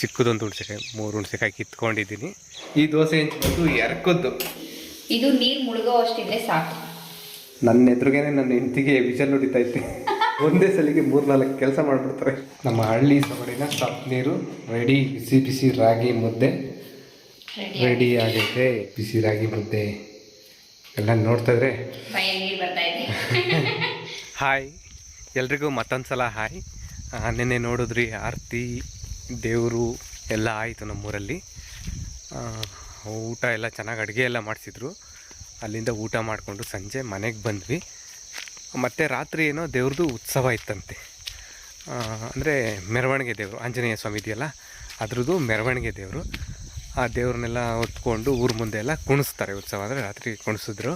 ಚಿಕ್ಕದೊಂದು ಹುಣಸೆಕಾಯಿ 3 ಹುಣಸೆಕಾಯಿ ಕಿತ್ಕೊಂಡಿದ್ದೀನಿ. ಈ ದೋಸೆ ಹೆಂಚು ಬಂದು ಎರಕದ್ದು, ಇದು ನೀರು ಮುಳುಗೋ ಅಷ್ಟಿದ್ರೆ ಸಾಕು. ನನ್ನ ಎದುರುಗೇನೆ ನನ್ನ ಹೆಂಡತಿಗೆ ವಿಷಲ್ ಹೊಡಿತೈತೆ. ಒಂದೇ ಸಲಿಗೆ 3-4 ಕೆಲಸ ಮಾಡಿಬಿಡ್ತಾರೆ. ನಮ್ಮ ಹಳ್ಳಿ ಸೊಗಡಿನ ಸಪ್ ನೀರು ರೆಡಿ. ಬಿಸಿ ಬಿಸಿ ರಾಗಿ ಮುದ್ದೆ ರೆಡಿ ಆಗೈತೆ. ಬಿಸಿ ರಾಗಿ ಮುದ್ದೆ ಎಲ್ಲ ನೋಡ್ತಾ ಇದ್ರೆ ನೀರು ಬರ್ತಾ ಇದೆ. ಹಾಯ್ ಎಲ್ರಿಗೂ ಮತ್ತೊಂದು ಸಲ ಹಾಯ್. ನಿನ್ನೆ ನೋಡಿದ್ರಿ ಆರತಿ ದೇವರು ಎಲ್ಲ ಆಯಿತು ನಮ್ಮೂರಲ್ಲಿ. ಊಟ ಎಲ್ಲ ಚೆನ್ನಾಗಿ ಅಡುಗೆ ಎಲ್ಲ ಮಾಡಿಸಿದ್ರು. ಅಲ್ಲಿಂದ ಊಟ ಮಾಡಿಕೊಂಡು ಸಂಜೆ ಮನೆಗೆ ಬಂದ್ವಿ. ಮತ್ತು ರಾತ್ರಿ ಏನೋ ದೇವ್ರದ್ದು ಉತ್ಸವ ಇತ್ತಂತೆ. ಅಂದರೆ ಮೆರವಣಿಗೆ ದೇವರು, ಆಂಜನೇಯ ಸ್ವಾಮಿ ಇದೆಯಲ್ಲ ಅದ್ರದ್ದು ಮೆರವಣಿಗೆ ದೇವರು. ಆ ದೇವ್ರನ್ನೆಲ್ಲ ಹೊತ್ಕೊಂಡು ಊರ ಮುಂದೆ ಎಲ್ಲ ಕುಣಿಸ್ತಾರೆ. ಉತ್ಸವ ಅಂದರೆ ರಾತ್ರಿ ಕುಣಿಸಿದ್ರು.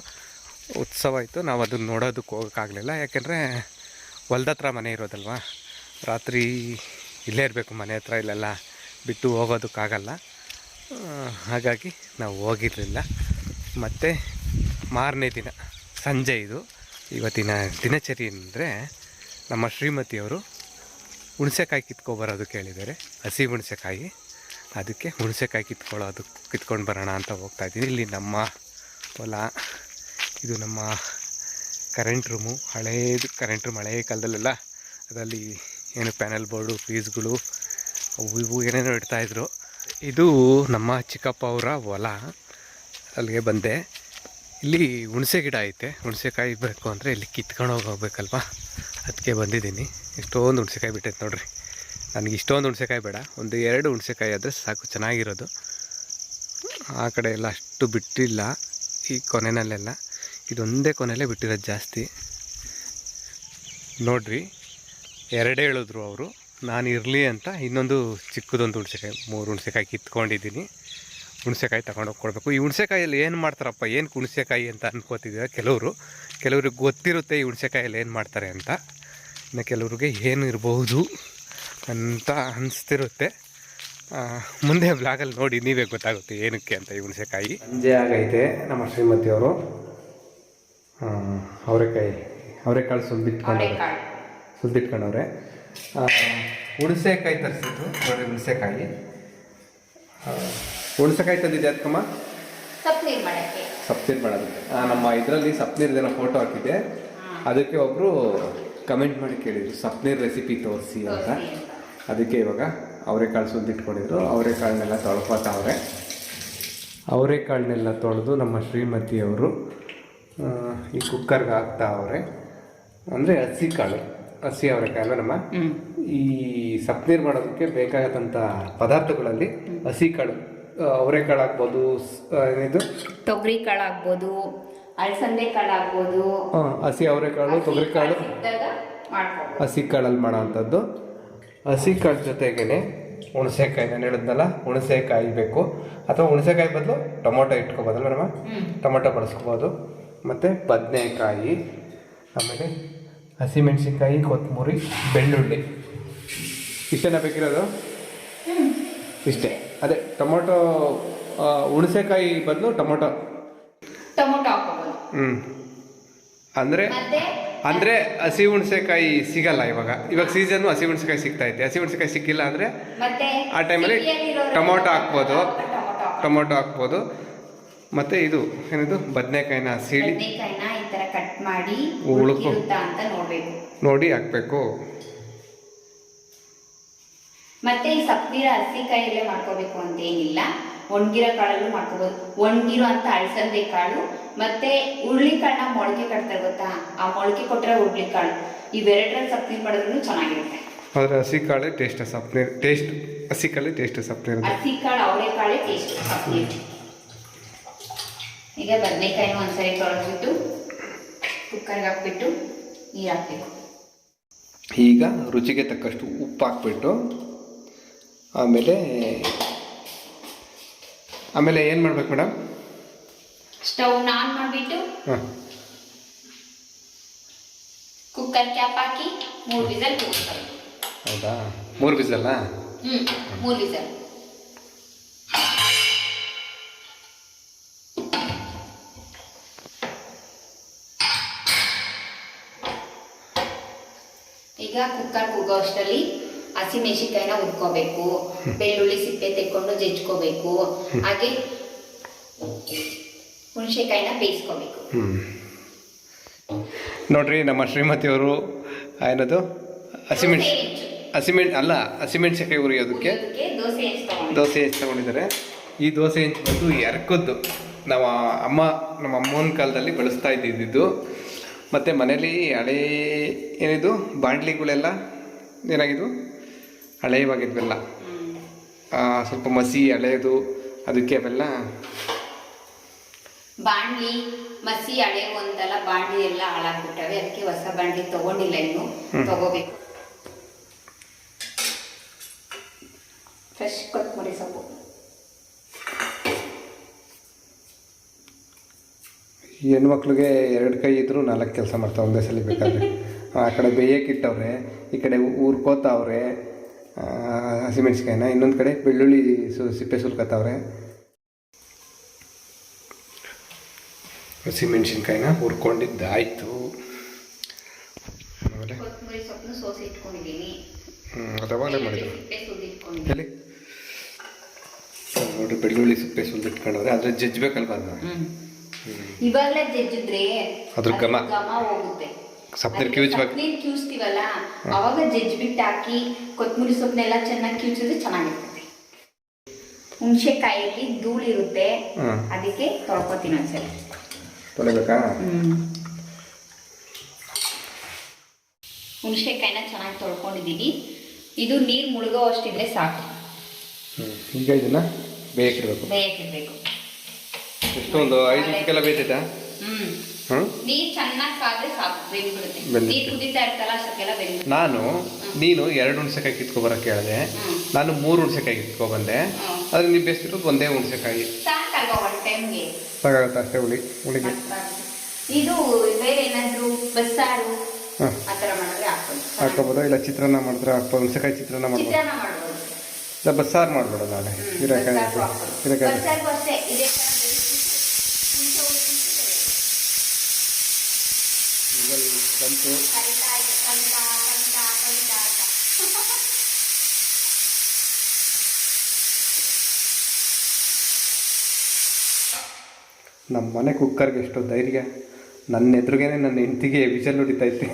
ಉತ್ಸವ ಇತ್ತು. ನಾವು ಅದನ್ನು ನೋಡೋದಕ್ಕೆ ಹೋಗೋಕ್ಕಾಗಲಿಲ್ಲ, ಯಾಕೆಂದರೆ ಹೊಲ್ದತ್ರ ಮನೆ ಇರೋದಲ್ವ. ರಾತ್ರಿ ಇಲ್ಲೇ ಇರಬೇಕು, ಮನೆ ಹತ್ರ ಇಲ್ಲೆಲ್ಲ ಬಿಟ್ಟು ಹೋಗೋದಕ್ಕಾಗಲ್ಲ. ಹಾಗಾಗಿ ನಾವು ಹೋಗಿರಲಿಲ್ಲ. ಮತ್ತು ಮಾರನೇ ದಿನ ಸಂಜೆ ಇದು ಇವತ್ತಿನ ದಿನಚರಿ ಅಂದರೆ ನಮ್ಮ ಶ್ರೀಮತಿಯವರು ಹುಣಸೆಕಾಯಿ ಕಿತ್ಕೊಬರೋದು ಕೇಳಿದ್ದಾರೆ. ಹಸಿ ಹುಣಸೆಕಾಯಿ. ಅದಕ್ಕೆ ಹುಣಸೆಕಾಯಿ ಕಿತ್ಕೊಂಡು ಬರೋಣ ಅಂತ ಹೋಗ್ತಾಯಿದ್ದೀನಿ. ಇಲ್ಲಿ ನಮ್ಮ ಹೊಲ, ಇದು ನಮ್ಮ ಕರೆಂಟ್ ರೂಮು, ಹಳೇದು ಕರೆಂಟ್ ರೂಮ್. ಹಳೆಯ ಕಾಲದಲ್ಲೆಲ್ಲ ಅದರಲ್ಲಿ ಏನು ಪ್ಯಾನಲ್ ಬೋರ್ಡು, ಫೀಸ್ಗಳು ಅವು ಇವು ಏನೇನೋ ಇಡ್ತಾಯಿದ್ರು. ಇದು ನಮ್ಮ ಚಿಕ್ಕಪ್ಪ ಅವರ ಹೊಲ. ಅಲ್ಲಿಗೆ ಬಂದೆ. ಇಲ್ಲಿ ಹುಣಸೆ ಗಿಡ ಐತೆ. ಹುಣಸೆಕಾಯಿ ಬೇಕು ಅಂದರೆ ಇಲ್ಲಿ ಕಿತ್ಕೊಂಡು ಹೋಗ್ಬೇಕಲ್ವ, ಅದಕ್ಕೆ ಬಂದಿದ್ದೀನಿ. ಇಷ್ಟೊಂದು ಹುಣಸೆಕಾಯಿ ಬಿಟ್ಟೈತೆ ನೋಡ್ರಿ. ನನಗೆ ಇಷ್ಟೊಂದು ಹುಣಸೆಕಾಯಿ ಬೇಡ, 1-2 ಹುಣಸೆಕಾಯಿ ಆದರೆ ಸಾಕು, ಚೆನ್ನಾಗಿರೋದು. ಆ ಕಡೆ ಎಲ್ಲ ಅಷ್ಟು ಬಿಟ್ಟಿಲ್ಲ, ಈ ಕೊನೆಯಲ್ಲೆಲ್ಲ ಇದೊಂದೇ ಕೊನೆಯಲ್ಲೇ ಬಿಟ್ಟಿರೋದು ಜಾಸ್ತಿ. ನೋಡ್ರಿ, 2 ಹೇಳಿದ್ರು ಅವರು. ನಾನು ಇರಲಿ ಅಂತ ಇನ್ನೊಂದು ಚಿಕ್ಕದೊಂದು ಹುಣಸೆಕಾಯಿ 3 ಹುಣಸೆಕಾಯಿ ಕಿತ್ಕೊಂಡಿದ್ದೀನಿ. ಹುಣಸೆಕಾಯಿ ತಗೊಂಡೋಗಿ ಕೊಡಬೇಕು. ಈ ಹುಣಸೆಕಾಯಲ್ಲಿ ಏನು ಮಾಡ್ತಾರಪ್ಪ, ಏನು ಹುಣಸೆಕಾಯಿ ಅಂತ ಅನ್ಕೋತಿದ್ದೀರ ಕೆಲವ್ರಿಗೆ ಗೊತ್ತಿರುತ್ತೆ ಈ ಹುಣಸೆಕಾಯಲ್ಲಿ ಏನು ಮಾಡ್ತಾರೆ ಅಂತ. ಇನ್ನು ಕೆಲವ್ರಿಗೆ ಏನು ಇರಬಹುದು ಅಂತ ಅನಿಸ್ತಿರುತ್ತೆ. ಮುಂದೆ ಬ್ಲಾಗಲ್ಲಿ ನೋಡಿ ನೀವೇ ಗೊತ್ತಾಗುತ್ತೆ ಏನಕ್ಕೆ ಅಂತ ಈ ಹುಣಸೆಕಾಯಿ. ಸಂಜೆ ಆಗೈತೆ. ನಮ್ಮ ಶ್ರೀಮತಿಯವರು ಅವರೆಕಾಳು ಸುಲ್ದಿಟ್ಕೊಂಡವ್ರೆ. ಹುಣಸೆಕಾಯಿ ತರಿಸಿದ್ರು ನೋಡಿ. ಹುಣಸೆಕಾಯಿ ತಂದಿದ್ದೆ ಅದಕ್ಕಮ್ಮ ಸಪ್ನೀರು ಮಾಡೋದಕ್ಕೆ. ನಮ್ಮ ಇದರಲ್ಲಿ ಸಪ್ನೀರ್ದೇನೋ ಫೋಟೋ ಹಾಕಿದ್ದೆ. ಅದಕ್ಕೆ ಒಬ್ಬರು ಕಮೆಂಟ್ ಮಾಡಿ ಕೇಳಿದ್ರು ಸಪ್ನೀರ್ ರೆಸಿಪಿ ತೋರಿಸಿ ಅಂತ. ಅದಕ್ಕೆ ಇವಾಗ ಅವರೆಕಾಳು ಸುಲ್ದಿಟ್ಕೊಂಡಿದ್ರು. ಅವರೆಕಾಳನ್ನೆಲ್ಲ ತೊಳ್ಕೊತಾವ್ರೆ. ಅವರೆಕಾಳನ್ನೆಲ್ಲ ತೊಳೆದು ನಮ್ಮ ಶ್ರೀಮತಿಯವರು ಈ ಕುಕ್ಕರ್ಗೆ ಹಾಕ್ತಾವ್ರೆ. ಅಂದರೆ ಹಸಿ ಅವರೆಕಾಳು ನಮ್ಮ ಈ ಸಪ್ನೀರು ಮಾಡೋದಕ್ಕೆ ಬೇಕಾದಂಥ ಪದಾರ್ಥಗಳಲ್ಲಿ ಹಸಿ ಕಾಳು, ಅವರೆಕಾಳು ಆಗ್ಬೋದು, ಏನಿದು ತೊಗರಿ ಕಾಳು ಆಗ್ಬೋದು, ಅಲಸಂದೆ ಕಾಳು ಆಗ್ಬೋದು. ಹಸಿ ಅವರೆಕಾಳು, ತೊಗರಿ ಕಾಳು, ಹಸಿ ಕಾಳಲ್ಲಿ ಮಾಡೋ ಅಂಥದ್ದು. ಹಸಿ ಕಾಳು ಜೊತೆಗೇ ಹುಣಸೆಕಾಯಿ, ನಾನು ಹೇಳಿದ್ನಲ್ಲ ಹುಣಸೆಕಾಯಿ ಬೇಕು. ಅಥವಾ ಹುಣಸೆಕಾಯಿ ಬದಲು ಟೊಮೊಟೊ ಇಟ್ಕೋಬೋದಲ್ಲ ನಮ್ಮ, ಟೊಮೊಟೊ ಬಳಸ್ಕೋಬೋದು. ಮತ್ತು ಬದನೆಕಾಯಿ, ಆಮೇಲೆ ಹಸಿಮೆಣಸಿನ್ಕಾಯಿ, ಕೊತ್ತಂಬರಿ, ಬೆಳ್ಳುಳ್ಳಿ. ಇಷ್ಟೇನ ಬೇಕಿರೋದು? ಇಷ್ಟೇ. ಅದೇ ಟೊಮೊಟೊ, ಹುಣಸೆಕಾಯಿ ಬದಲು ಟೊಮೊಟೊ ಹಾಕೋಬೋದು. ಅಂದರೆ ಹಸಿ ಹುಣಸೆಕಾಯಿ ಸಿಗಲ್ಲ ಇವಾಗ ಸೀಸನ್ನು ಹಸಿ ಹುಣಸೆಕಾಯಿ ಸಿಗ್ತೈತೆ. ಹಸಿ ಹುಣಸೆಕಾಯಿ ಸಿಕ್ಕಿಲ್ಲ ಅಂದರೆ ಆ ಟೈಮಲ್ಲಿ ಟೊಮೊಟೊ ಹಾಕ್ಬೋದು. ಮತ್ತು ಇದು ಏನಿದು ಬದನೆಕಾಯಿನ ಸೀಳಿ ಈ ಥರ ಕಟ್ ಮಾಡಿ ನೋಡಿ ಹಾಕಬೇಕು. ಮತ್ತೆ ಈ ಸಪ್ನೀರ ಹಸಿಕಾಯಲ್ಲೇ ಮಾಡ್ಕೋಬೇಕು ಅಂತ ಏನಿಲ್ಲ, ಒಣಗಿರೋ ಕಾಳಲ್ಲೂ ಮಾಡ್ಕೋಬಹುದು. ಒಣಗಿರೋ ಅಂತ ಅಳಸಂದೆ ಕಾಳು ಮತ್ತೆ ಹುರುಳಿಕಾಳನ್ನ ಮೊಳಕೆ ಕಟ್ತಾರೆ ಗೊತ್ತಾ, ಆ ಮೊಳಕೆ ಕೊಟ್ಟರೆ ಹುರುಳಿಕಾಳು, ಇವೆರಡರಲ್ಲಿ ಸಪ್ನೀರ್ ಮಾಡಿದ್ರು ಚೆನ್ನಾಗಿರುತ್ತೆ. ಆದರೆ ಹಸಿಕಾಳೆ ಟೇಸ್ಟ್ ಸಪ್ನೀರ್, ಹಸಿಕಾಳೆ ಟೇಸ್ಟ್ ಸಪ್ನೀರ್. ಹಸಿಕಾಳು ಅವರೆಕಾಳೆ ಟೇಸ್ಟ್ ಸಪ್ನೀರ್. ಈಗ ಬದನೆಕಾಯಿನ ಒಂದ್ಸರಿ ತೊಳೆದ್ಬಿಟ್ಟು ಕುಕ್ಕರ್ಗೆ ಹಾಕ್ಬಿಟ್ಟು ನೀರು ಹಾಕ್ಬೇಕು. ಈಗ ರುಚಿಗೆ ತಕ್ಕಷ್ಟು ಉಪ್ಪು ಹಾಕ್ಬಿಟ್ಟು ಆಮೇಲೆ ಏನು ಮಾಡ್ಬೇಕು ಮೇಡಮ್? ಸ್ಟವ್ ಆನ್ ಮಾಡಿಬಿಟ್ಟು ಕುಕ್ಕರ್ ಕ್ಯಾಪ್ ಹಾಕಿ 3 ವಿಸಲ್ ಕೂಗಿಸ್ಬೇಕು. ಹೌದಾ? 3 ವಿಸಲ್ಲ? 3 ವಿಸಲ್. ಈಗ ಕುಕ್ಕರ್ ಕೂಗೋ ಅಷ್ಟರಲ್ಲಿ ಹಸಿಮೆಣಸಿಕಾಯಿನ ಉದ್ಕೋಬೇಕು, ಬೆಳ್ಳುಳ್ಳಿ ಸಿಪ್ಪೆ ತೆಕ್ಕೊಂಡು ಜಜ್ಕೋಬೇಕು, ಹಾಗೆ ಹುಣಸೆಕಾಯಿನ ಬೇಯಿಸ್ಕೋಬೇಕು. ನೋಡ್ರಿ ನಮ್ಮ ಶ್ರೀಮತಿಯವರು ಏನದು ಹಸಿಮೆಣಸಿಕಾಯಿ ಉರಿಯೋದಕ್ಕೆ ದೋಸೆ ಹೆಂಚು ತಗೊಂಡಿದ್ದಾರೆ. ಈ ದೋಸೆ ಹೆಂಚು ಬಂದು ಎರ್ಕದ್ದು ನಾವು ನಮ್ಮ ಅಮ್ಮನ ಕಾಲದಲ್ಲಿ ಬಳಸ್ತಾ ಇದ್ದಿದ್ದು. ಮತ್ತು ಮನೇಲಿ ಹಳೇ ಏನಿದು ಬಾಂಡ್ಲಿಗಳೆಲ್ಲ ಏನಾಗಿದ್ವು ಹಳೆಯವಾಗಿದ್ವೆಲ್ಲ, ಸ್ವಲ್ಪ ಮಸಿ ಹಳೆಯದು, ಅದಕ್ಕೆ ಅವೆಲ್ಲ ಬಾಂಡ್ಲಿ ಮಸಿ ಹಳೆವು ಅಂತಲ್ಲ, ಬಾಂಡ್ಲಿ ಎಲ್ಲ ಹಾಳಾಗ್ಬಿಟ್ಟವೆ. ಅದಕ್ಕೆ ಹೊಸ ಬಾಂಡ್ಲಿ ತಗೊಂಡಿಲ್ಲ, ಇನ್ನು ತಗೋಬೇಕು. ಫ್ರೆಶ್ ಕೊತ್ತಂಬರಿ ಸೊಪ್ಪು, ಹೆಣ್ಮಕ್ಳಿಗೆ 2 ಕೈ ಇದ್ದರೂ 4 ಕೆಲಸ ಮಾಡ್ತಾವೆ ಒಂದೇ ಸಲ ಬೇಕಾದ್ರೆ. ಆ ಕಡೆ ಬೇಯಕ್ಕಿಟ್ಟವ್ರೆ, ಈ ಕಡೆ ಊರ್ಕೋತಾವ್ರೆ ಹಸಿಮೆಣ್ಸಿಕಾಯಿನ, ಇನ್ನೊಂದು ಕಡೆ ಬೆಳ್ಳುಳ್ಳಿ ಸಿಪ್ಪೆ ಸುಲ್ಕತ್ತವ್ರೆ. ಹಸಿಮೆಣ್ಸಿನ್ಕಾಯಿನ ಹುರ್ಕೊಂಡಿದ್ದಾಯ್ತು. ಆಮೇಲೆ ಕೊತ್ತಂಬರಿ ಸೊಪ್ಪನ್ನು ಸೋಸಿ ಇಟ್ಕೊಂಡಿದ್ದೀನಿ. ಅದಾಗಲೇ ಮಾಡಿದ್ರು ಸಿಪ್ಪೆ ಸುಲಿಟ್ಕೊಂಡಿದ್ದೀನಿ. ನೋಡಿ ಬೆಳ್ಳುಳ್ಳಿ ಸಿಪ್ಪೆ ಸುಲಿಟ್ಕೊಂಡವ್ರೆ, ಆದರೆ ಜಜ್ಬೇಕಲ್ವ ಅದನ್ನ. ಇವಾಗಲೇ ಜಜ್ಜಿದ್ರೆ ಅದ್ರ ಘಮ ಹೋಗುತ್ತೆ. ಸಪ್ನೀರ್ ಕಿವುಚ್ತೀವಲ್ಲ, ಅವಾಗ ಜಜ್ಬಿಟ್ಟು ಹಾಕಿ ಕೊತ್ತಂಬರಿ ಸೊಪ್ಪನ್ನೆಲ್ಲ ಚೆನ್ನಾಗಿ ಕಿವುಚಿದ್ರೆ ಚೆನ್ನಾಗಿರ್ತದೆ. ಹುಣಸೆಕಾಯಲ್ಲಿ ಧೂಳಿರುತ್ತೆ, ಅದಕ್ಕೆ ತೊಳ್ಕೊತೀನಿ ಒಂದ್ಸಲ. ತೊಳಿಬೇಕಾ? ಹುಣಸೆಕಾಯಿನ ಚೆನ್ನಾಗಿ ತೊಳ್ಕೊಂಡಿದ್ದೀವಿ. ಇದು ನೀರು ಮುಳುಗೋ ಅಷ್ಟಿದ್ರೆ ಸಾಕು. ಈಗ ಇದನ್ನ ಬೇಯಕ್ಕಿಡ್ಬೇಕು. ಎಷ್ಟೊಂದು 5 ನಿಮಿಷಕ್ಕೆಲ್ಲ ಬೇಯ್ತೈತಾ? ನೀರು ಚೆನ್ನಾಗಿ ಕಾದ್ರೆ ಸಾಕು, ಬೆಂದ್ಬಿಡುತ್ತೆ. ನೀರು ಕುದೀತಾ ಇರ್ತಲ್ಲ ಅಷ್ಟಕ್ಕೆಲ್ಲ ಬೆಂದ್ಬಿಡುತ್ತೆ. ನೀನು 2 ಹುಣಸೆಕಾಯಿ ಕಿತ್ಕೊಬರಕ್ಕೆ ಹೇಳಿದೆ, ನಾನು 3 ಹುಣಸೆಕಾಯಿ ಕಿತ್ಕೊಬಂದೆ. ಆದ್ರೆ ನೀವು ಬೇಯಿಸ್ತಿರೋದು ಒಂದೇ ಹುಣಸೆಕಾಯಿ ಸಾಕಲ್ವಾ ಒಂದು ಟೈಮ್ಗೆ? ಸಾಕಾಗುತ್ತೆ ಅಷ್ಟೇ. ಹುಳಿಗೆ ಇದು ಬೇರೆ ಏನಾದ್ರು ಬಸ್ಸಾರು ಆ ಥರ ಮಾಡಿದ್ರೆ ಹಾಕೋಬೋದು, ಇಲ್ಲ ಚಿತ್ರಾನ್ನ ಮಾಡಿದ್ರೆ ಹಾಕ್ಬೋದು. ಹುಣಸೆಕಾಯಿ ಚಿತ್ರಾನ್ನ ಮಾಡ್ಬೋದು, ಇಲ್ಲ ಬಸ್ಸಾರು ಮಾಡ್ಬೋದು. ನಾಳೆ ಹೀರೆಕಾಯಿ ಬಂತು. ನಮ್ಮ ಮನೆ ಕುಕ್ಕರ್ಗೆ ಎಷ್ಟು ಧೈರ್ಯ! ನನ್ನ ಎದುರುಗೇನೆ ನನ್ನ ಹೆಂಡತಿಗೆ ವಿಷಲ್ ಹೊಡಿತೈತೆ.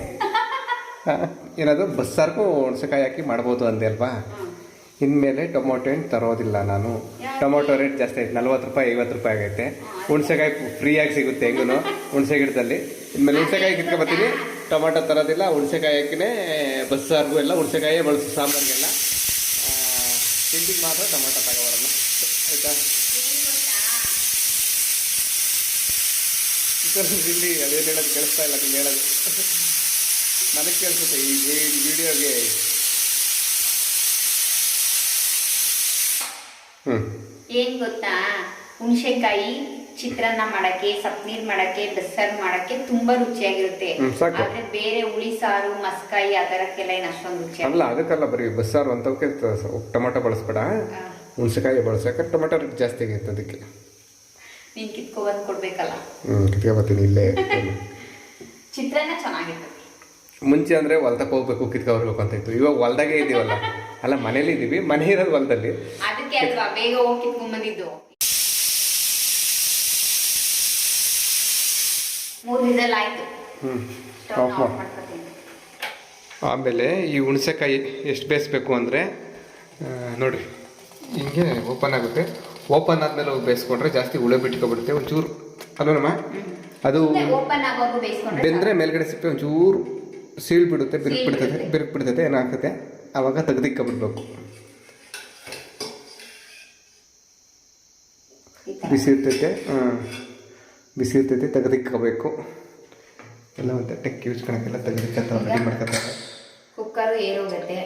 ಏನಾದರೂ ಬಸ್ಸಾರ್ಗೂ ಹುಣಸೆಕಾಯಿ ಹಾಕಿ ಮಾಡ್ಬೋದು ಅಂದೆ ಅಲ್ವಾ? ಇನ್ಮೇಲೆ ಟೊಮೊಟೊ ಏನು ತರೋದಿಲ್ಲ ನಾನು. ಟೊಮೊಟೊ ರೇಟ್ ಜಾಸ್ತಿ ಆಯ್ತು, 40 ರೂಪಾಯಿ 50 ರೂಪಾಯಿ ಆಗೈತೆ. ಹುಣಸೆಕಾಯಿ ಫ್ರೀಯಾಗಿ ಸಿಗುತ್ತೆ ಹೆಂಗೂ ಹುಣಸೆ ಗಿಡದಲ್ಲಿ. ಇನ್ಮೇಲೆ ಹುಣಸೆಕಾಯಿ ಕಿತ್ಕೊಬತ್ತೀನಿ, ಟೊಮೊಟೊ ತರೋದಿಲ್ಲ. ಹುಣಸೆಕಾಯಿ ಹಾಕಿನೇ ಬಸ್ಸಾರ್ಗೂ ಎಲ್ಲ ಹುಣಸೆಕಾಯೇ ಬಳಸು, ಸಾಂಬಾರಿಗೆಲ್ಲ. ತಿಂಡಿಗೆ ಮಾತ್ರ ಟೊಮೊಟೊ ತಗೋಬರಲ್ಲ, ಆಯಿತಾ? ತಿಂಡಿ ಅದೇನು ಹೇಳೋದು ಕೇಳಿಸ್ತಾ ಇಲ್ಲ, ನೀನು ಹೇಳೋದು ನನಗೆ ಕೇಳಿಸುತ್ತೆ ಈ ವಿಡಿಯೋಗೆ. ಏನ್ ಗೊತ್ತಾ, ಹುಣಸೆಕಾಯಿ ಚಿತ್ರಾನ್ನ ಮಾಡಕ್ಕೆ, ಸಪ್ನೀರ್ ಮಾಡಕ್ಕೆ, ಬಸ್ಸಾರು ಮಾಡಕ್ಕೆ ತುಂಬಾ ರುಚಿಯಾಗಿರುತ್ತೆ. ಆದ್ರೆ ಬೇರೆ ಹುಳಿ ಸಾರು, ಮಸ್ಕಾಯಿ ಅದರಕ್ಕೆಲ್ಲ ಏನು ಅಷ್ಟೊಂದು ರುಚಿ ಅಲ್ಲ. ಅದಕ್ಕಲ್ಲ, ಬರೀ ಬಸ್ಸಾರು ಅಂತವಕ್ಕೆ ಟೊಮೊಟೊ ಬಳಸ್ಬೇಡ, ಹುಣಸೆಕಾಯಿ ಬಳಸಕ್ಕೆ. ಟೊಮೊಟೊ ರೇಟ್ ಜಾಸ್ತಿ ಆಗೈತೆ, ಅದಕ್ಕೆ ನೀನ್ ಕಿತ್ಕೊಬಂದು ಕೊಡ್ಬೇಕಲ್ಲ. ಕಿತ್ಕೊಬತ್ತೀನಿ ಇಲ್ಲೇ. ಚಿತ್ರಾನ್ನ ಚೆನ್ನಾಗಿರ್ತದೆ. ಮುಂಚೆ ಅಂದರೆ ಹೊಲ್ದಕ್ಕೆ ಹೋಗ್ಬೇಕು, ಕಿತ್ಕೊಬರ್ಬೇಕು ಅಂತ ಇತ್ತು. ಇವಾಗ ಹೊಲ್ದಾಗೆ ಇದೀವಲ್ಲ, ಅಲ್ಲ ಮನೇಲಿ ಇದೀವಿ, ಮನೆ ಇರೋದು ಹೊಲದಲ್ಲಿ. ಅದಕ್ಕೆ ಅಲ್ವಾ ಬೇಗ ಹೋಗಿ ಕಿತ್ಕೊಂಡ್ಬಂದಿದ್ದು. 3 ವಿಸಲ್ ಆಯ್ತು. ಆಮೇಲೆ ಈ ಹುಣಸೆಕಾಯಿ ಎಷ್ಟು ಬೇಯಿಸ್ಬೇಕು ಅಂದರೆ ನೋಡಿರಿ, ಹಿಂಗೆ ಓಪನ್ ಆಗುತ್ತೆ. ಓಪನ್ ಆದಮೇಲೆ ಹೋಗಿ ಬೇಯಿಸ್ಕೊಂಡ್ರೆ ಜಾಸ್ತಿ ಹುಳ ಬಿಟ್ಕೊಬಿಡುತ್ತೆ ಒಂಚೂರು, ಅಲ್ವನಮ್ಮ? ಅದು ಬೆಂದರೆ ಮೇಲ್ಗಡೆ ಸಿಪ್ಪೆ ಒಂಚೂರು ಸೀಳ್ಬಿಡುತ್ತೆ, ಬಿರುಕು ಏನಾಗ್ತದೆ, ಆವಾಗ ತೆಗೆದಿಕ್ಕೊಬಿಡ್ಬೇಕು. ಬಿಸಿ ಇರ್ತೈತೆ ತೆಗೆದಿಕ್ಕೋಬೇಕು. ಎಲ್ಲ ಒಂದು ತಟ್ಟೆಗೆ ಕಿವಿಚ್ಕೊಳಕ್ಕೆಲ್ಲ ತೆಗೆದಿಕ್ಕತ್ತಾರೆ, ರೆಡಿ ಮಾಡ್ಕೊತಾರೆ. ಕುಕ್ಕರು ಏರೋಗುತ್ತೆ.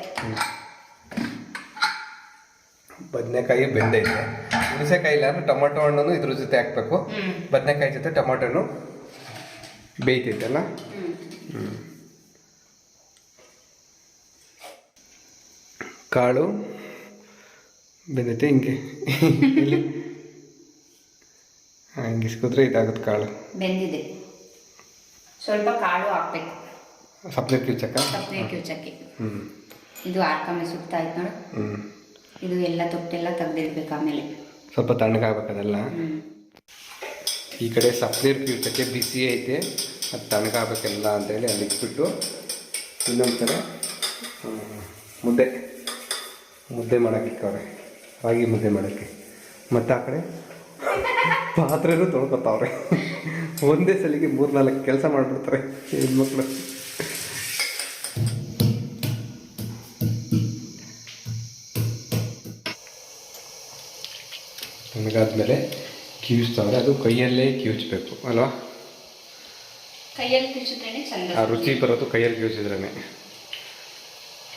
ಬದನೆಕಾಯಿ ಬೆಂದೈತೆ. ಹುಣಸೆಕಾಯಿ ಇಲ್ಲ ಅಂದ್ರೆ ಟೊಮೊಟೊ ಹಣ್ಣು ಇದ್ರ ಜೊತೆ ಹಾಕ್ಬೇಕು. ಬದನೆಕಾಯಿ ಜೊತೆ ಟೊಮೊಟೊನು ಬೇಯ್ತೈತಲ್ಲ. ಕಾಳು ಬೆಂದೈತೆ, ಹಿಂಗೆ ಹಿಂಗೆ ಇಸ್ಕಿದ್ರೆ ಇದಾಗುತ್ತೆ. ಕಾಳು ಬೆಂದಿದೆ, ಸ್ವಲ್ಪ ಕಾಳು ಹಾಕ್ಬೇಕು. ಸಪ್ನೆ ಕಿವುಚಕ್ಕೆ. ಇದು ಆರ್ಕಮ್ಮೆ ಸುತ್ತಾ ಆಯ್ತು ನೋಡು. ಹ್ಞೂ ಇದು ಎಲ್ಲ ತೊಟ್ಟೆಲ್ಲ ತೆಗ್ದಿಡ್ಬೇಕು ಆಮೇಲೆ. ಸ್ವಲ್ಪ ತಣ್ಣಗಾಗ್ಬೇಕು ಅದೆಲ್ಲ. ಈ ಕಡೆ ಸಪ್ನೀರು ಕಿವುಚಕ್ಕೆ ಬಿಸಿ ಐತೆ, ಅದು ತಣ್ಣಗಾಗಬೇಕೆಲ್ಲ ಅಂತೇಳಿ ಅಲ್ಲಿ ಇಟ್ಬಿಟ್ಟು ಇನ್ನೊಂದು ಕಡೆ ಮುದ್ದೆ ಮಾಡೋಕ್ಕಿಕ್ಕವ್ರೆ, ರಾಗಿ ಮುದ್ದೆ ಮಾಡೋಕ್ಕೆ. ಮತ್ತು ಆ ಕಡೆ ಪಾತ್ರೆನೂ ತೊಳ್ಕೊತಾವ್ರೆ. ಒಂದೇ ಸಲಿಗೆ 3-4 ಕೆಲಸ ಮಾಡಿಬಿಡ್ತಾರೆ ಹೆಣ್ಮಕ್ಳು. ತಣ್ಣಗಾದ್ಮೇಲೆ ಕಿವುಚ್ತಾವ್ರೆ, ಅದು ಕೈಯಲ್ಲೇ ಕಿವುಚ್ಬೇಕು ಅಲ್ವಾ? ಕೈಯಲ್ಲಿ ಕಿವುಚಿದ್ರೇನೆ ಚಂದ. ಆ ರುಚಿ ಬರೋದು ಕೈಯಲ್ಲಿ ಕಿವುಚಿದ್ರೇನೆ.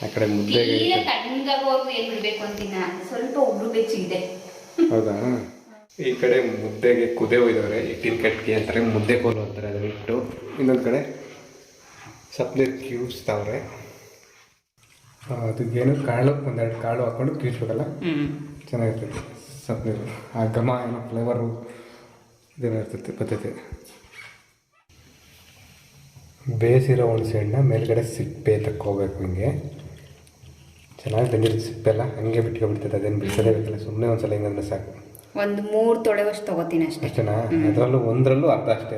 ಆ ಕಡೆ ಮುದ್ದೆಗೆ ತಣ್ಣಗಾಗೋವರೆಗೂ ಏನು ಬಿಡಬೇಕು ಅಂತಿನ, ಸ್ವಲ್ಪ ಉಗುರು ಬೆಚ್ಚಿದೆ. ಹೌದಾ? ಈ ಕಡೆ ಮುದ್ದೆಗೆ ಕುದೆ ಒಯ್ದವ್ರೆ, ಹಿಟ್ಟಿನ ಕಟ್ಟಿಗೆ ಅಂತಾರೆ, ಮುದ್ದೆ ಕೋಲು ಅಂತಾರೆ ಅದನ್ನ ಇಟ್ಟು. ಇನ್ನೊಂದು ಕಡೆ ಸಪ್ನೀರು ಕಿವುಚ್ತಾವ್ರೆ. ಅದಕ್ಕೇನು ಕಾಳು, 1-2 ಕಾಳು ಹಾಕ್ಕೊಂಡು ಕಿವುಚ್ಬೇಕಲ್ಲ, ಚೆನ್ನಾಗಿರ್ತೈತೆ ಸಪ್ನೀರು. ಆ ಘಮ ಏನೋ ಫ್ಲೇವರು ಇದೇನೋ ಇರ್ತೈತೆ ಬರ್ತೈತೆ. ಬೇಯಿಸಿರೋ ಹುಣಸೆ ಹಣ್ಣು ಮೇಲ್ಗಡೆ ಸಿಪ್ಪೆ ತಕ್ಕೋಬೇಕು. ಹಿಂಗೆ ಚೆನ್ನಾಗಿ ಬೆಂದಿರುತ್ತೆ ಸಿಪ್ಪೆಲ್ಲ, ಹಂಗೆ ಬಿಟ್ಕೊಬಿಡ್ತೈತೆ. ಅದೇನು ಬಿಡಿಸೋದೇ ಬೇಕಲ್ಲ, ಸುಮ್ಮನೆ ಒಂದ್ಸಲ ಹಿಂಗಂದ್ರೆ ಸಾಕು. ಒಂದು 3 ತೊಳೆವಷ್ಟು ತೊಗೋತೀನಿ ಅಷ್ಟೇ. ಅಷ್ಟೇನಾ? ಅದರಲ್ಲೂ ಒಂದರಲ್ಲೂ ಅರ್ಧ ಅಷ್ಟೇ,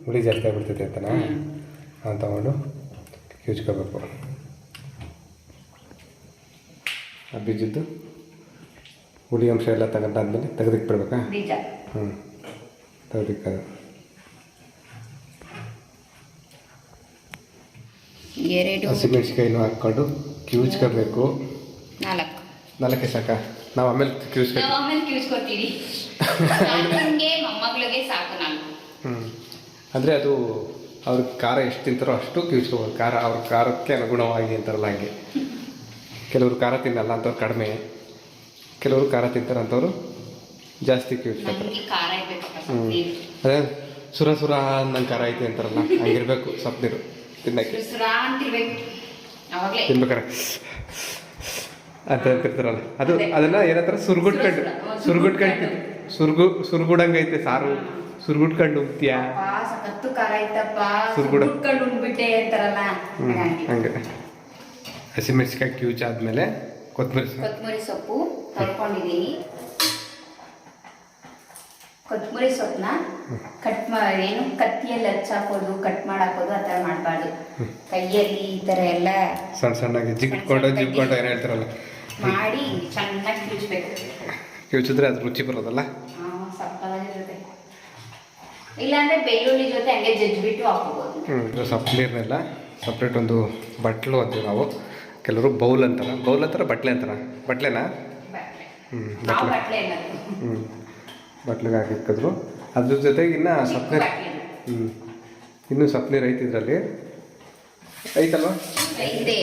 ಹುಳಿ ಜಾಸ್ತಿ ಆಗ್ಬಿಡ್ತೈತೆ ಅಂತನಾ? ಅದನ್ನು ತಗೊಂಡು ಕಿವುಚ್ಕೋಬೇಕು. ಆ ಬೀಜದ್ದು ಹುಳಿ ಅಂಶ ಎಲ್ಲ ತಗೊಂಡಾದ್ಮೇಲೆ ತೆಗೆದಿಕ್ಬಿಡ್ಬೇಕಾ? ಬೀಜ ತೆಗೆದಿಕ್ಕದು. ಹಸಿಮೆಣ್ಸಿಕಾಯಿನೂ ಹಾಕ್ಕೊಂಡು ಕಿವುಚ್ಕೋಬೇಕು. 4 ಸಾಕ? ನಾವು ಆಮೇಲೆ ಕಿವುಚ್ಕೊತೀವಿ. ಮೊಮ್ಮಗಳಿಗೆ ಸಾಕು ನಾನು. ಅಂದರೆ ಅದು ಅವ್ರಿಗೆ ಖಾರ ಎಷ್ಟು ತಿಂತಾರೋ ಅಷ್ಟು ಕಿವುಚ್ಕೋಬೋದು. ಖಾರ ಅವ್ರ ಖಾರಕ್ಕೆ ಅನುಗುಣವಾಗಿ ಅಂತಾರಲ್ಲ ಹಂಗೆ. ಕೆಲವರು ಖಾರ ತಿನ್ನಲ್ಲ ಅಂಥವ್ರು ಕಡಿಮೆ, ಕೆಲವರು ಖಾರ ತಿಂತಾರೆ ಅಂಥವ್ರು ಜಾಸ್ತಿ ಕಿವುಚ್ಕೋತಾರೆ. ಅದೇ ಸುರ ನಂಗೆ ಖಾರ ಐತೆ ಅಂತಾರಲ್ಲ, ಹಂಗಿರ್ಬೇಕು ಸಪ್ನೀರು ತಿನ್ನಕ್ಕೆ. ತಿನ್ಬೇಕಾರೆ ಅಂತ ಅಂತಿರ್ತಾರಲ್ಲ, ಅದು ಅದನ್ನ ಏನಂತಾರೆ ಸುರ್ಗುಡಂಗೈತೆ ಸಾರು, ಸುರ್ಗುಡ್ಕೊಂಡು ಉಂಗ್ತೀಯಾ? ಹಂಗೆ ಹಸಿಮೆಣ್ಸಿಕಾಯಿ ಕಿವುಚ್ ಆದ್ಮೇಲೆ ಕೊತ್ತಂಬರಿ ಸೊಪ್ಪು ತೊಳ್ಕೊಂಡಿದ್ದೀನಿ. ಕೊತ್ತಂಬರಿ ಸೊಪ್ಪನ್ನ ಏನು ಕತ್ತಿಯಲ್ಲಿ ಹಚ್ಚಾಕೋದು, ಕಟ್ ಮಾಡಾಕೋದು ಆ ಥರ ಮಾಡಬಾರ್ದು. ಕೈಯಲ್ಲಿ ಈ ಥರ ಎಲ್ಲ ಸಣ್ಣಗೆ ಜಿಗ್ಕೊಂಡು ಏನು ಹೇಳ್ತಾರಲ್ಲ ಮಾಡಿ ಚೆನ್ನಾಗಿ ಕಿವುಚ್ಬೇಕು. ಕಿವುಚಿದ್ರೆ ಅದು ರುಚಿ ಬರೋದಲ್ಲ, ಸಪ್ಪದಾಗಿರುತ್ತೆ. ಇಲ್ಲಾಂದ್ರೆ ಬೆಳ್ಳುಳ್ಳಿ ಜೊತೆ ಹಂಗೆ ಜಜ್ಜಿಬಿಟ್ಟು ಹಾಕೋಬೋದು. ಸಪ್ನೀರ್ನೆಲ್ಲ ಸಪ್ರೇಟ್ ಒಂದು ಬಟ್ಲು ಅಂತೀವಿ ನಾವು, ಕೆಲವರು ಬೌಲ್ ಅಂತಾರ ಬಟ್ಲೆ ಅಂತಾರ. ಬಟ್ಲೆನಾ? ಬಟ್ಲಿಗೆ ಹಾಕಿಕ್ಕಿದ್ರು. ಅದ್ರ ಜೊತೆಗೆ ಇನ್ನು ಸಪ್ನೀರ್ ಇನ್ನೂ ಸಪ್ನೀರ್ ಐತಿ ಇದರಲ್ಲಿ, ಐತಲ್ವಾ? ಇದೆ.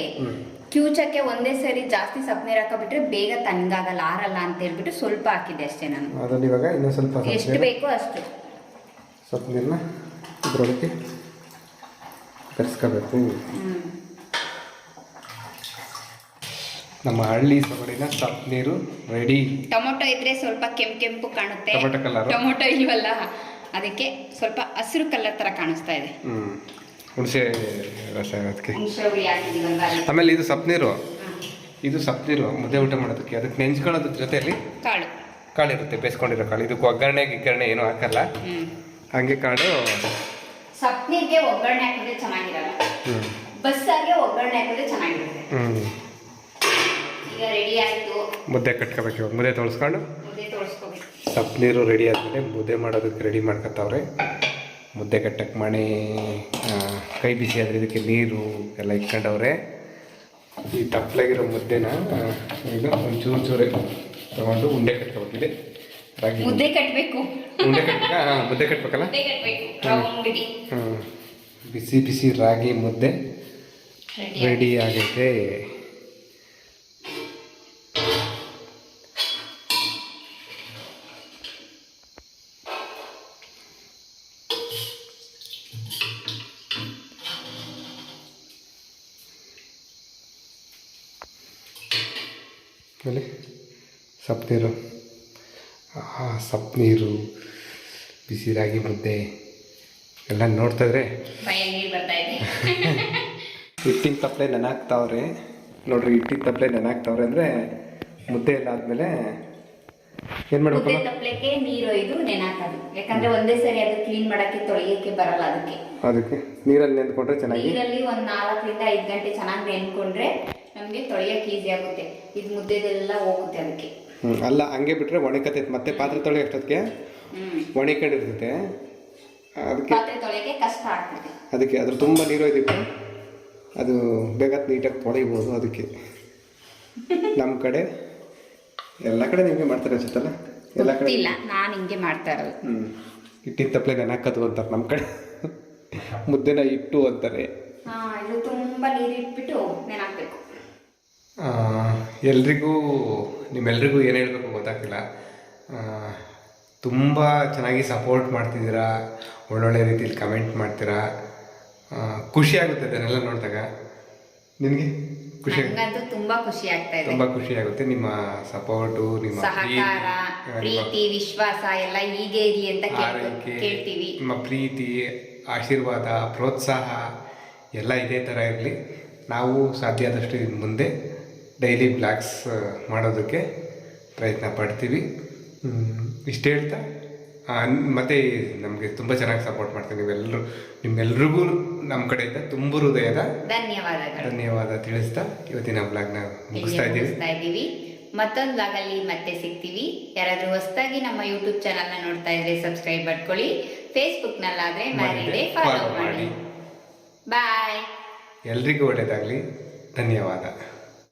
ಕಿವುಚಕ್ಕೆ ಒಂದೇ ಸರಿ ಜಾಸ್ತಿ ಸಪ್ನೀರ್ ಹಾಕೋಬಿಟ್ರೆ ಬೇಗ ತಣ್ಣಗಾಗಲ್ಲ, ಆರಲ್ಲ ಅಂತ ಹೇಳ್ಬಿಟ್ಟು ಸ್ವಲ್ಪ ಹಾಕಿದ್ದೆ ಅಷ್ಟೇ ನಾನು. ಅದರಲ್ಲಿ ಇವಾಗ ಇನ್ನೂ ಸ್ವಲ್ಪ ಎಷ್ಟು ಬೇಕೋ ಅಷ್ಟು ಸಪ್ನೀರನ್ನ ಇದ್ರೊಳಗೆ ಬೆರೆಸ್ಕೋಬೇಕು. ನಮ್ಮ ಹಳ್ಳಿ ಸೊಗಡಿನ ಸಪ್ನೀರು ರೆಡಿ. ಟೊಮೊಟೊ ಇದ್ರೆ ಸ್ವಲ್ಪ ಕೆಂಪು ಕಾಣುತ್ತೆ, ಟೊಮೊಟೊ ಕಲರ್. ಟೊಮೊಟೊ ಇಲ್ವಲ್ಲ, ಅದಕ್ಕೆ ಸ್ವಲ್ಪ ಹಸಿರು ಕಲರ್ ತರ ಕಾಣಿಸ್ತಾ ಇದೆ. ಹುಣಸೆ ರಸ ಅದಕ್ಕೆ. ಆಮೇಲೆ ಇದು ಸಪ್ನೀರು ಮುದ್ದೆ ಊಟ ಮಾಡೋದಕ್ಕೆ, ಅದಕ್ಕೆ ನೆಂಚ್ಕೊಳ್ಳೋದ್ರ ಜೊತೆಯಲ್ಲಿ ಕಾಳು ಇರುತ್ತೆ, ಬೇಯಿಸ್ಕೊಂಡಿರೋ ಕಾಳು. ಇದಕ್ಕೆ ಒಗ್ಗರಣೆ ಏನೂ ಹಾಕಲ್ಲ, ಹಂಗೆ ಕಾಳು. ಸಪ್ನೀರ್ಗೆ ಒಗ್ಗರಣೆ ಹಾಕಿದ್ರೆ ಚೆನ್ನಾಗಿರಲ್ಲ, ಬಸ್ಸಾಗೆ ಒಗ್ಗರಣೆ ಹಾಕಿದ್ರೆ ಚೆನ್ನಾಗಿರುತ್ತೆ. ಈಗ ರೆಡಿ ಆಯ್ತು, ಮುದ್ದೆ ಕಟ್ಕೋಬೇಕು. ಇವಾಗ ಮುದ್ದೆ ತೊಳ್ಸ್ಕೊಂಡು ಸಪ್ನೀರು ರೆಡಿ ಆದಮೇಲೆ ಮುದ್ದೆ ಮಾಡೋದಕ್ಕೆ ರೆಡಿ ಮಾಡ್ಕೊತಾವ್ರೆ. ಮುದ್ದೆ ಕಟ್ಟಕ್ಕೆ ಮಣೆ, ಕೈ ಬಿಸಿ ಆದರೆ ಇದಕ್ಕೆ ನೀರು ಎಲ್ಲ ಇಟ್ಕೊಂಡವ್ರೆ. ಈ ತಪ್ಪಲಾಗಿರೋ ಮುದ್ದೆನ ಈಗ ಒಂದು ಚೂರೇ ತಗೊಂಡು ಉಂಡೆ ಕಟ್ಕೋಬೇಕಿದೆ. ಮುದ್ದೆ ಕಟ್ಟಬೇಕು, ಮುದ್ದೆ ಕಟ್ಬೇಕಲ್ಲ. ಬಿಸಿ ರಾಗಿ ಮುದ್ದೆ ರೆಡಿ ಆಗೈತೆ. ಆಮೇಲೆ ಸಪ್ನೀರು ಬಿಸಿ ರಾಗಿ ಮುದ್ದೆ ಎಲ್ಲ ನೋಡ್ತಾಯಿದ್ರೆ ನೀರು ಬರ್ತಾ ಇದೆ. ಹಿಟ್ಟಿನ ತಪ್ಪಲೆ ನೆನಾಕ್ತಾವ್ರೆ. ನೋಡ್ರಿ ಹಿಟ್ಟಿನ ತಪ್ಪಲೆ ನೆನಾಕ್ತವ್ರೆ ಅಂದರೆ ಮುದ್ದೆ ಎಲ್ಲ ಆದಮೇಲೆ ಏನು ಮುದ್ದೆ ಮಾಡ್ಬೇಕಮ್ಮ? ತಪ್ಪಲೆಕ್ಕೆ ನೀರು ಒಯ್ದು ನೆನಾಕೋದು. ಯಾಕಂದ್ರೆ ಒಂದೇ ಸರಿ ಅದು ಕ್ಲೀನ್ ಮಾಡಕ್ಕೆ ತೊಳೆಯಕ್ಕೆ ಬರಲ್ಲ. ಅದಕ್ಕೆ ನೀರಲ್ಲಿ ನೆಂದ್ಕೊಂಡ್ರೆ ಚೆನ್ನಾಗಿ ನೀರಲ್ಲಿ ಒಂದು 4 ರಿಂದ 5 ಗಂಟೆ ಚೆನ್ನಾಗಿ ನೆನ್ಕೊಂಡ್ರೆ ನಮಗೆ ತೊಳೆಯಕ್ಕೆ ಈಸಿ ಆಗುತ್ತೆ. ಇದು ಮುದ್ದೆದೆಲ್ಲ ಹೋಗುತ್ತೆ ಅದಕ್ಕೆ. ಅಲ್ಲ ಹಂಗೆ ಬಿಟ್ರೆ ಒಣಕತೈತೆ, ಮತ್ತೆ ಪಾತ್ರೆ ತೊಳೆ ಅಷ್ಟೊತ್ತಿಗೆ ಒಣಕೊಂಡಿರ್ತೈತೆ, ಅದಕ್ಕೆ ಪಾತ್ರೆ ತೊಳೆಯಕ್ಕೆ ಕಷ್ಟ ಆಗ್ತದೆ. ಅದಕ್ಕೆ ಅದ್ರ ತುಂಬ ನೀರು ಒಯ್ದಿಟ್ಟು ಅದು ಬೇಗ ನೀಟಾಗಿ ತೊಳಿಬೋದು. ಅದಕ್ಕೆ ನಮ್ಮ ಕಡೆ ಎಲ್ಲ ಕಡೆ ನಿಮಗೆ ಮಾಡ್ತಾರೆ ಅನ್ಸುತ್ತಲ್ಲ, ಎಲ್ಲ ಕಡೆ ಇಲ್ಲ, ನಾನು ಹಿಂಗೆ ಮಾಡ್ತಾ ಇರೋದು. ಹಿಟ್ಟಿನ ತಪ್ಪಲೆ ನೆನಾಕದು ಅಂತಾರೆ, ನಮ್ಮ ಕಡೆ ಮುದ್ದೆನ ಇಟ್ಟು ಅಂತಾರೆ. ಇದು ತುಂಬ ನೀರು ಇಟ್ಬಿಟ್ಟು ನೆನಾಕ್ಬೇಕು. ನಿಮ್ಮೆಲ್ರಿಗೂ ಏನು ಹೇಳಬೇಕು ಗೊತ್ತಾಗ್ತಿಲ್ಲ. ತುಂಬ ಚೆನ್ನಾಗಿ ಸಪೋರ್ಟ್ ಮಾಡ್ತಿದ್ದೀರಾ, ಒಳ್ಳೊಳ್ಳೆ ರೀತಿಯಲ್ಲಿ ಕಮೆಂಟ್ ಮಾಡ್ತೀರಾ, ಖುಷಿ ಆಗುತ್ತೆ ಅದನ್ನೆಲ್ಲ ನೋಡಿದಾಗ. ನಿನಗೆ ಖುಷಿ? ನನಗಂತೂ ತುಂಬಾ ಖುಷಿ ಆಗ್ತಾ ಇದೆ. ತುಂಬ ಖುಷಿ ಆಗುತ್ತೆ ನಿಮ್ಮ ಸಪೋರ್ಟು, ನಿಮ್ಮ ಸಹಕಾರ, ಪ್ರೀತಿ, ವಿಶ್ವಾಸ ಎಲ್ಲ ಹೀಗೆ ಇರಲಿ ಅಂತ ಕೇಳ್ತೀವಿ. ನಿಮ್ಮ ಪ್ರೀತಿ, ಆಶೀರ್ವಾದ, ಪ್ರೋತ್ಸಾಹ ಎಲ್ಲ ಇದೇ ಥರ ಇರಲಿ. ನಾವು ಸಾಧ್ಯ ಆದಷ್ಟು ಇನ್ನು ಮುಂದೆ ಡೈಲಿ ಬ್ಲಾಗ್ಸ್ ಮಾಡೋದಕ್ಕೆ ಪ್ರಯತ್ನ ಪಡ್ತೀವಿ. ಇಷ್ಟು ಹೇಳ್ತಾ ಮತ್ತು ನಮಗೆ ತುಂಬ ಚೆನ್ನಾಗಿ ಸಪೋರ್ಟ್ ಮಾಡ್ತೀವಿ ನಿಮ್ಮೆಲ್ರಿಗೂ ನಮ್ಮ ಕಡೆಯಿಂದ ತುಂಬ ಹೃದಯದ ಧನ್ಯವಾದ ತಿಳಿಸ್ತಾ ಇವತ್ತಿನ ಬ್ಲಾಗ್ನ ಮುಗಿಸ್ತಾ ಇದ್ದೀವಿ. ಮತ್ತೊಂದು ಬ್ಲಾಗಲ್ಲಿ ಮತ್ತೆ ಸಿಗ್ತೀವಿ. ಯಾರಾದರೂ ಹೊಸದಾಗಿ ನಮ್ಮ ಯೂಟ್ಯೂಬ್ ಚಾನಲ್ನ ನೋಡ್ತಾ ಇದ್ರೆ ಸಬ್ಸ್ಕ್ರೈಬ್ ಮಾಡ್ಕೊಳ್ಳಿ. ಫೇಸ್ಬುಕ್ನಲ್ಲಾದರೆ ಮ್ಯಾರಿಡೇ ಫಾಲೋ ಮಾಡಿ. ಬಾಯ್. ಎಲ್ರಿಗೂ ಒಳ್ಳೆಯದಾಗಲಿ. ಧನ್ಯವಾದ.